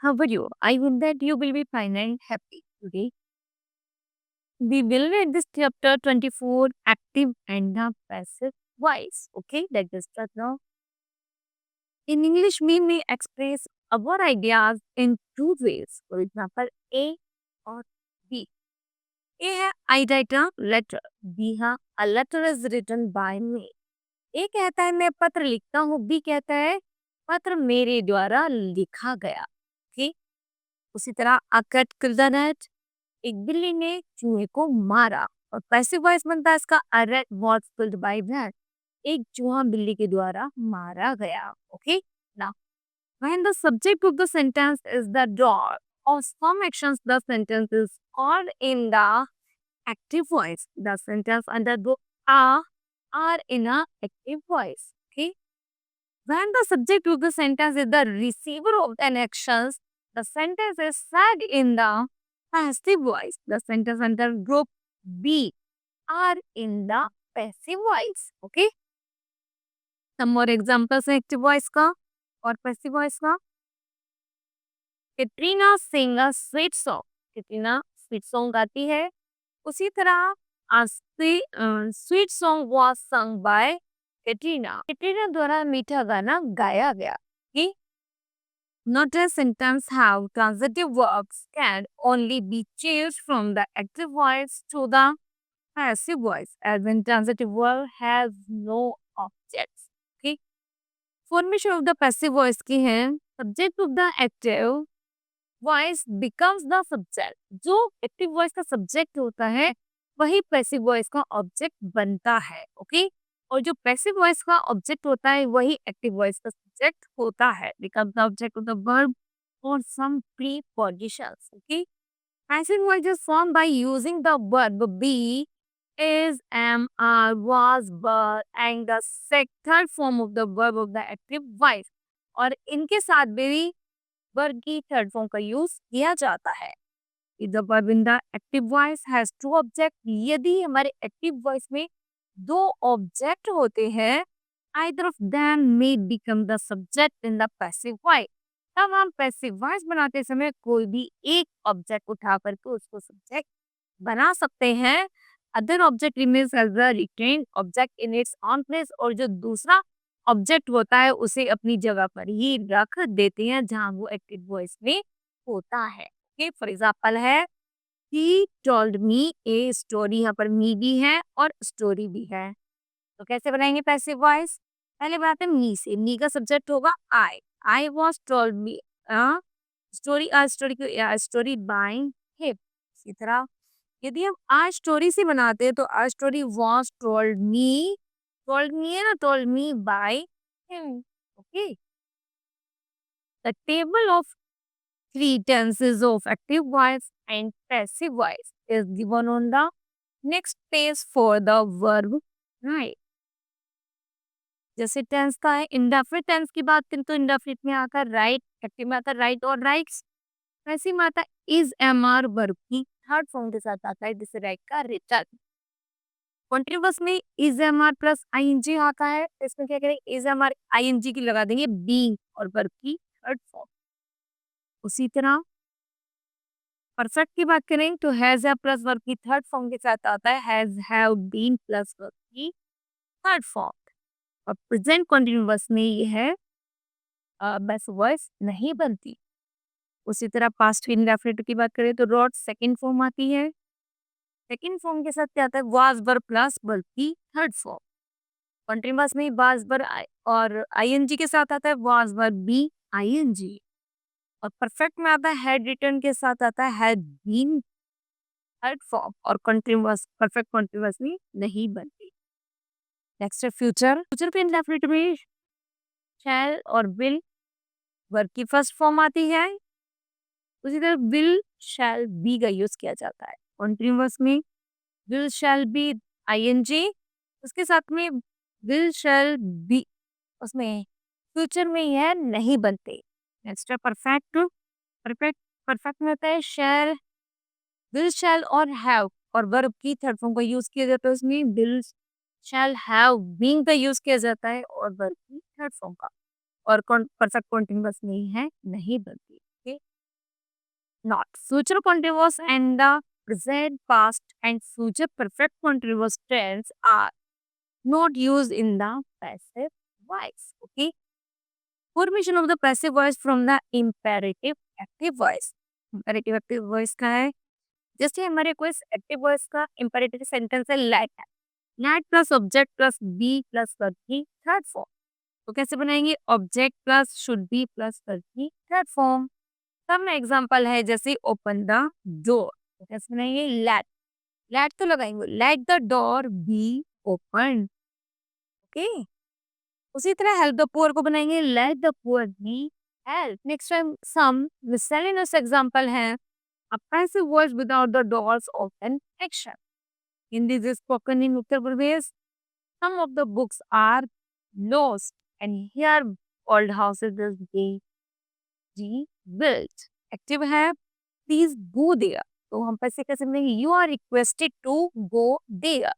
how are you? I hope that you will be fine and happy today. We will read this chapter 24, active and the passive voice. Okay, let's start now. In English, we may express our ideas in two ways. For example, A or B. A है I write a letter. B है a letter is written by me. A कहता है मैं पत्र लिखता हूँ. B कहता है पत्र मेरे द्वारा लिखा गया. ठीक. उसी तरह a cat killed the rat. एक बिल्ली ने चूहे को मारा. और पैसिव वॉइस बनता है इसका a rat was killed by rat. एक चूहा बिल्ली के द्वारा मारा गया. Okay. Now, when the subject of the sentence is the dog or some actions, the sentence is called in the active voice. The sentence under the are in a active voice. Okay. When the subject of the sentence is the receiver of an actions, the sentence is said in the passive voice. The sentence under group B are in the passive voice. Okay. Some more examples हैं active voice का और passive voice का. Katrina sing a sweet song. Katrina sweet song गाती है. उसी तरह sweet song was sung by Katrina. Katrina द्वारा मीठा गाना गाया गया. कि notice sentence have transitive verbs can only be changed from the active voice to the passive voice as when transitive verb has no objects. Okay. Formation of the passive voice की है subject of the active voice becomes the subject. जो active voice का subject होता है वही passive voice का object बनता है. ओके. और जो पैसिव वॉइस का ऑब्जेक्ट होता है वही एक्टिव वॉइस का सब्जेक्ट होता है. Becomes the object of the verb और some prepositions. Okay. Passive voice is form by using the verb be is, am, are, was, were and the third form of the verb of the active voice. और इनके साथ भी verb की third form का use किया जाता है. The verb in the active voice has two object. यदि हमारे एक्टिव वॉइस में दो ऑब्जेक्ट होते हैं either of them may become the subject in the passive voice. तब हम पैसिव वॉइस बनाते समय कोई भी एक ऑब्जेक्ट उठा करके उसको सब्जेक्ट बना सकते हैं. Other object remains as the retained object in its own place. और जो दूसरा ऑब्जेक्ट होता है उसे अपनी जगह पर ही रख देते हैं जहां वो एक्टिव वॉइस में होता है. ओके. फॉर एग्जांपल है he told me a story. यहाँ पर मी भी है और स्टोरी भी है. तो कैसे बनाएंगे पैसिव वॉइस. पहले बनाते हैं मी से. मी का सब्जेक्ट होगा I was told me story. Story by him. इसी तरह यदि हम आज स्टोरी से बनाते हैं तो आज story was told me. Told me है ना. Told me by him. Okay. The table of three tenses of active voice and passive voice is given on the next page for the verb right. जैसे tense का है indefinite tense की बात करें तो indefinite में आता राइट. एक्टिव में आता राइट और राइट्स. पैसिव में आता इज एम आर वर्ब की थर्ड फॉर्म के साथ आता है जिसे राइट का रिटर्न. कॉन्टिन्यूअस में is am are plus I N G आता है. इसमें क्या करेंगे is am are I N G की लगा देंगे बीइंग और वर्ब की थर्ड फॉर्म. उसी तरह परफेक्ट की बात करें तो हैज है प्लस वर्ब की थर्ड फॉर्म के साथ आता है has have been plus verb की थर्ड फॉर्म. और प्रेजेंट कंटिन्यूअस में ये है बस वॉइस नहीं बनती. उसी तरह पास्ट इंडेफिनिट की बात करें तो रॉट सेकंड फॉर्म आती है. सेकंड फॉर्म के साथ क्या आता है वाज वर्ब प्लस वर्ब की थर्ड फॉर्म. कंटिन्यूअस में वाज वर्ब और आईएनजी के साथ आता है वाज वर्ब बी आईएनजी. और परफेक्ट में आता है हैड रिटर्न के साथ आता है हैड बीन थर्ड फॉर्म. और कंटिन्यूअस परफेक्ट कंटिन्यूअस में नहीं बनती. नेक्स्ट है फ्यूचर. फ्यूचर पे इंडेफिनिट में शैल और विल वर्ब की फर्स्ट फॉर्म आती है. उसी तरह विल शैल बी का यूज किया जाता है. कंटिन्यूअस में विल शैल बी आईएनजी. उसके साथ में विल शैल बी उसमें फ्यूचर में यह नहीं बनते. नेक्स्ट है परफेक्ट. परफेक्ट परफेक्ट में होता है शैल विल शैल और हैव और वर्ब की थर्ड फॉर्म का यूज किया जाता है. उसमें विल शैल हैव बीइंग का यूज किया जाता है और वर्ब की थर्ड फॉर्म का. और परफेक्ट कंटिन्यूअस नहीं है नहीं बनती. Okay. not. Future continuous and the present, past, and future perfect continuous tense are not used in the passive voice. Okay. Formation of the passive voice from the imperative active voice. Imperative active voice का है जैसे हमारे कोई active voice का imperative sentence है let है let plus object plus be plus verb की third form तो कैसे बनाएंगे object plus should be plus verb की थर्ड फॉर्म सब में एग्जांपल है जैसे ओपन द डोर तो कैसे बनाएंगे लेट तो लगाएंगे let the door be open okay उसी तरह हेल्प द पुअर को बनाएंगे let the poor be help next time some miscellaneous example है a passive voice without the doors open action Hindi is spoken in Uttar Pradesh some of the books are lost and here old houses is being rebuilt active है please go there तो हम पैसे कैसे बनेंगे you are requested to go there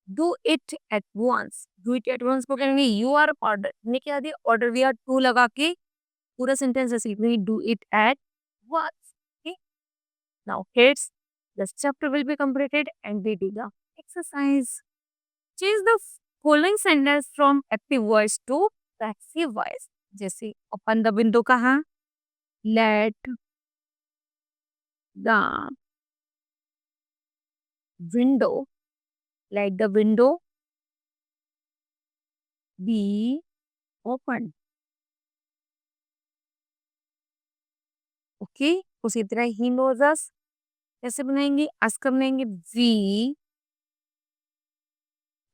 do it at once do it at once को कहेंगे you are ordered ने क्या दिया order we are to लगा के पूरा सेंटेंस ऐसे do it at once okay now kids this chapter will be completed and we do the exercise change the following sentence from active voice to passive voice जैसे open the window कहा let the window let the window be open okay उसी तरह ही knows us कैसे बनाएंगे ask कब बनाएंगे we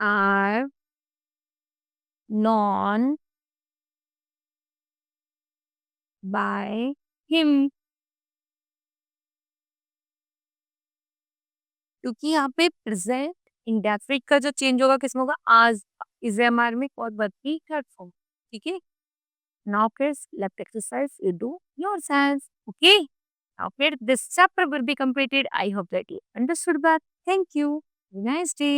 are known by him क्योंकि यहाँ पे प्रेजेंट इंडेफिनिट का जो चेंज होगा किसमें होगा आज इज एम आर में और बदली थर्ड फॉर्म ठीक है now kids left exercise you do yourself okay now फिर this chapter will be completed I hope that you understood that thank you nice day